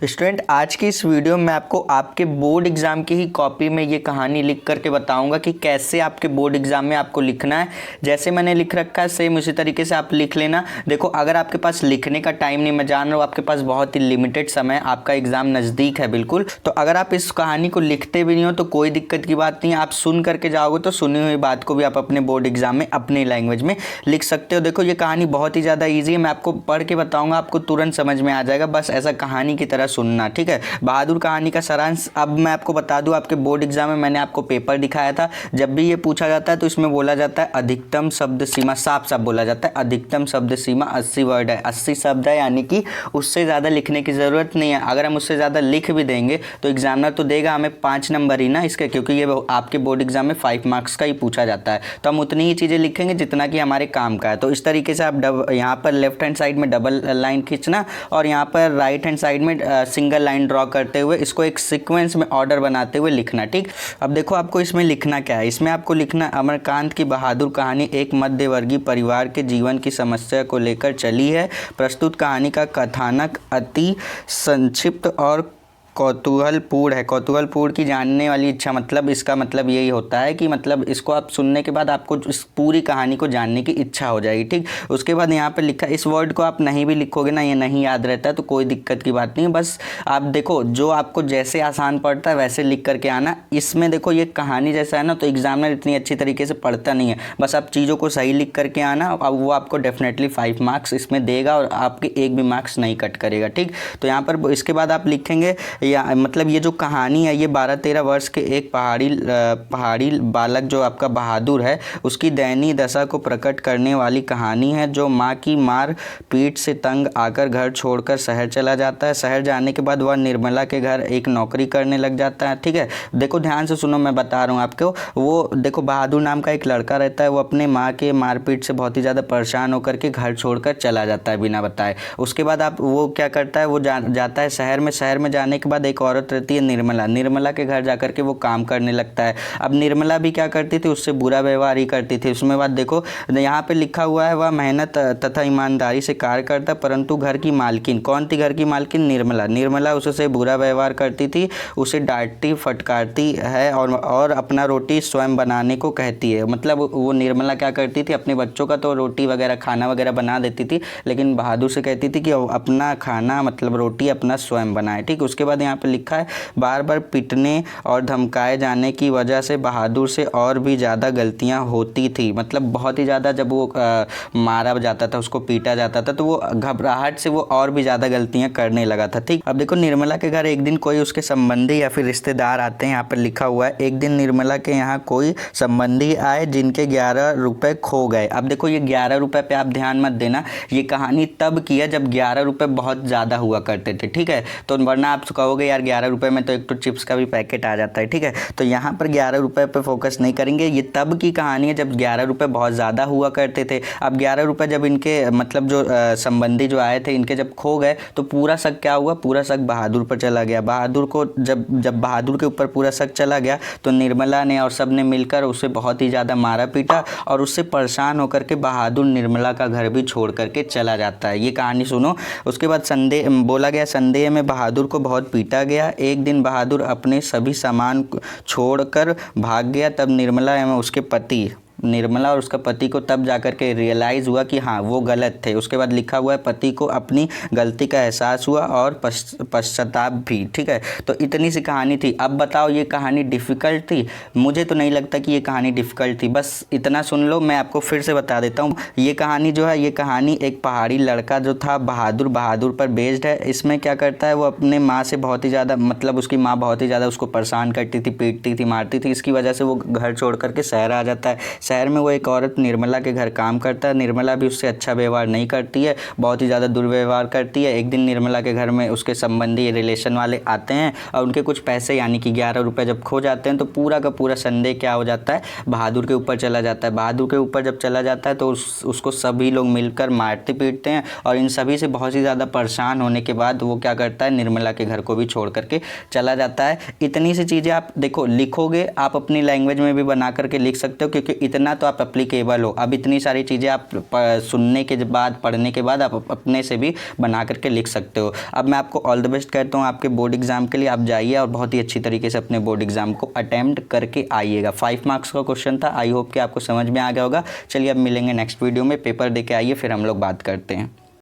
Student, आज की इस वीडियो में आपको आपके बोर्ड एग्जाम की ही कॉपी में ये कहानी लिख करके बताऊंगा कि कैसे आपके बोर्ड एग्जाम में आपको लिखना है। जैसे मैंने लिख रखा है सेम उसी तरीके से आप लिख लेना। देखो, अगर आपके पास लिखने का टाइम नहीं, मैं जान रहा हूँ आपके पास बहुत ही लिमिटेड समय, आपका एग्जाम नज़दीक है बिल्कुल, तो अगर आप इस कहानी को लिखते भी नहीं हो तो कोई दिक्कत की बात नहीं है। आप सुन करके जाओगे तो सुनी हुई बात को भी आप अपने बोर्ड एग्जाम में अपनी लैंग्वेज में लिख सकते हो। देखो, ये कहानी बहुत ही ज़्यादा ईजी है, मैं आपको पढ़ के बताऊँगा, आपको तुरंत समझ में आ जाएगा। बस ऐसा कहानी की तरह सुनना, ठीक है। बहादुर कहानी का सारांश अब मैं आपको बता दूं, आपके बोर्ड एग्जाम में मैंने आपको पेपर दिखाया था। जब भी ये पूछा जाता है तो इसमें बोला जाता है अधिकतम शब्द सीमा, साफ साफ बोला जाता है अधिकतम शब्द सीमा 80 वर्ड है, 80 शब्द है, यानी कि उससे ज़्यादा लिखने की ज़रूरत नहीं है। अगर हम उससे ज़्यादा लिख भी देंगे तो एग्जामिनर तो देगा हमें 5 नंबर ही ना इसके, क्योंकि ये आपके बोर्ड एग्जाम में 5 मार्क्स का ही पूछा जाता है। तो हम उतनी ही चीज़ें लिखेंगे जितना कि हमारे काम का है। तो इस तरीके से आप यहाँ पर लेफ्ट हैंड साइड में डबल लाइन खींचना और यहाँ पर राइट हैंड साइड में सिंगल लाइन ड्रॉ करते हुए इसको एक सीक्वेंस में ऑर्डर बनाते हुए लिखना, ठीक। अब देखो, आपको इसमें लिखना क्या है। इसमें आपको लिखना अमरकांत की बहादुर कहानी एक मध्यवर्गीय परिवार के जीवन की समस्या को लेकर चली है। प्रस्तुत कहानी का कथानक अति संक्षिप्त और कौतूहलपूर्ण है। कौतूहलपूर्ण की जानने वाली इच्छा, मतलब इसका मतलब यही होता है कि मतलब इसको आप सुनने के बाद आपको इस पूरी कहानी को जानने की इच्छा हो जाएगी, ठीक। उसके बाद यहाँ पर लिखा, इस वर्ड को आप नहीं भी लिखोगे ना, ये नहीं याद रहता है तो कोई दिक्कत की बात नहीं है। बस आप देखो, जो आपको जैसे आसान पड़ता है वैसे लिख करके आना। इसमें देखो, ये कहानी जैसा है ना, तो एग्जामिनर इतनी अच्छी तरीके से पढ़ता नहीं है। बस आप चीज़ों को सही लिख करके आना, अब वो आपको डेफिनेटली 5 मार्क्स इसमें देगा और आपके एक भी मार्क्स नहीं कट करेगा, ठीक। तो यहाँ पर इसके बाद आप लिखेंगे, या मतलब ये जो कहानी है ये 12-13 वर्ष के एक पहाड़ी बालक जो आपका बहादुर है उसकी दयनीय दशा को प्रकट करने वाली कहानी है, जो माँ की मार पीट से तंग आकर घर छोड़कर शहर चला जाता है। शहर जाने के बाद वह निर्मला के घर एक नौकरी करने लग जाता है, ठीक है। देखो, ध्यान से सुनो, मैं बता रहा हूँ आपको। वो देखो, बहादुर नाम का एक लड़का रहता है, वो अपने माँ के मारपीट से बहुत ही ज़्यादा परेशान होकर के घर छोड़कर चला जाता है बिना बताए। उसके बाद आप वो क्या करता है, वो जाता है शहर में। शहर में जाने के बाद एक औरत रहती है निर्मला, निर्मला के घर जाकर के वो काम करने लगता है। अब निर्मला भी क्या करती थी, उससे बुरा व्यवहार ही करती थी। उसमें बात देखो, यहाँ पे लिखा हुआ है, वह मेहनत तथा ईमानदारी से कार्य करता, परंतु घर की मालकिन, कौन थी घर की मालकिन? निर्मला। निर्मला उससे बुरा व्यवहार करती थी, उसे डांटती फटकारती है और अपना रोटी स्वयं बनाने को कहती है। मतलब वो निर्मला क्या करती थी, अपने बच्चों का तो रोटी वगैरह खाना वगैरह बना देती थी, लेकिन बहादुर से कहती थी कि अपना खाना मतलब रोटी अपना स्वयं बनाए, ठीक। उसके बाद यहाँ पे लिखा है, बार बार पिटने और धमकाए जाने की वजह से बहादुर से और भी ज़्यादा गलतियां होती थी। मतलब बहुत ही ज़्यादा जब वो मारा जाता था, उसको पीटा जाता था, तो वो घबराहट से वो और भी ज़्यादा गलतियां करने लगा था, ठीक। अब देखो, निर्मला के घर एक दिन कोई उसके संबंधी या फिर रिश्तेदार आते हैं। यहाँ पर लिखा हुआ है, एक दिन निर्मला के यहाँ कोई संबंधी आए जिनके 11 रुपये खो गए। अब देखो, ये 11 रुपये पे आप ध्यान मत देना, ये कहानी तब की है जब 11 रुपये बहुत ज़्यादा हुआ करते थे, ठीक है। तो वरना आप कहोगे यार 11 रुपये में तो एक तो चिप्स का भी पैकेट आ जाता है, ठीक है। तो यहाँ पर 11 रुपये पे फोकस नहीं करेंगे। ये तब की कहानी है जब 11 रुपये बहुत ज़्यादा हुआ करते थे। अब 11 रुपये जब इनके मतलब जो संबंधी जो आए थे, इनके जब खो गए तो पूरा शक क्या हुआ, पूरा शक बहादुर पर चला गया। बहादुर को जब बहादुर के ऊपर पूरा शक चला गया तो निर्मला ने और सब ने मिलकर उसे बहुत ही ज़्यादा मारा पीटा और उससे परेशान होकर के बहादुर निर्मला का घर भी छोड़ करके चला जाता है। ये कहानी सुनो। उसके बाद संदेह बोला गया, संदेह में बहादुर को बहुत पीटा गया। एक दिन बहादुर अपने सभी सामान छोड़कर भाग गया। तब निर्मला एवं उसके पति, निर्मला और उसका पति को तब जाकर के रियलाइज़ हुआ कि हाँ वो गलत थे। उसके बाद लिखा हुआ है, पति को अपनी गलती का एहसास हुआ और पश्चाताप भी, ठीक है। तो इतनी सी कहानी थी। अब बताओ, ये कहानी डिफ़िकल्ट थी? मुझे तो नहीं लगता कि ये कहानी डिफ़िकल्ट थी। बस इतना सुन लो, मैं आपको फिर से बता देता हूँ। ये कहानी जो है, ये कहानी एक पहाड़ी लड़का जो था बहादुर पर बेस्ड है। इसमें क्या करता है, वो अपने माँ से बहुत ही ज़्यादा, मतलब उसकी माँ बहुत ही ज़्यादा उसको परेशान करती थी, पीटती थी, मारती थी। इसकी वजह से वो घर छोड़ करके शहर आ जाता है। शहर में वो एक औरत निर्मला के घर काम करता है। निर्मला भी उससे अच्छा व्यवहार नहीं करती है, बहुत ही ज़्यादा दुर्व्यवहार करती है। एक दिन निर्मला के घर में उसके संबंधी रिलेशन वाले आते हैं और उनके कुछ पैसे यानी कि 11 रुपये जब खो जाते हैं तो पूरा का पूरा संदेह क्या हो जाता है, बहादुर के ऊपर चला जाता है। बहादुर के ऊपर जब चला जाता है तो उसको सभी लोग मिलकर मारते पीटते हैं और इन सभी से बहुत ही ज़्यादा परेशान होने के बाद वो क्या करता है, निर्मला के घर को भी छोड़ करके चला जाता है। इतनी सी चीज़ें आप देखो लिखोगे, आप अपनी लैंग्वेज में भी बना करके लिख सकते हो, क्योंकि इतना तो आप अप्लीकेबल हो। अब इतनी सारी चीज़ें आप सुनने के बाद, पढ़ने के बाद आप अपने से भी बना करके लिख सकते हो। अब मैं आपको ऑल द बेस्ट कहता हूँ आपके बोर्ड एग्जाम के लिए। आप जाइए और बहुत ही अच्छी तरीके से अपने बोर्ड एग्जाम को अटेम्प्ट करके आइएगा। 5 मार्क्स का क्वेश्चन था। आई होप कि आपको समझ में आ गया होगा। चलिए अब मिलेंगे नेक्स्ट वीडियो में। पेपर दे के आइए, फिर हम लोग बात करते हैं।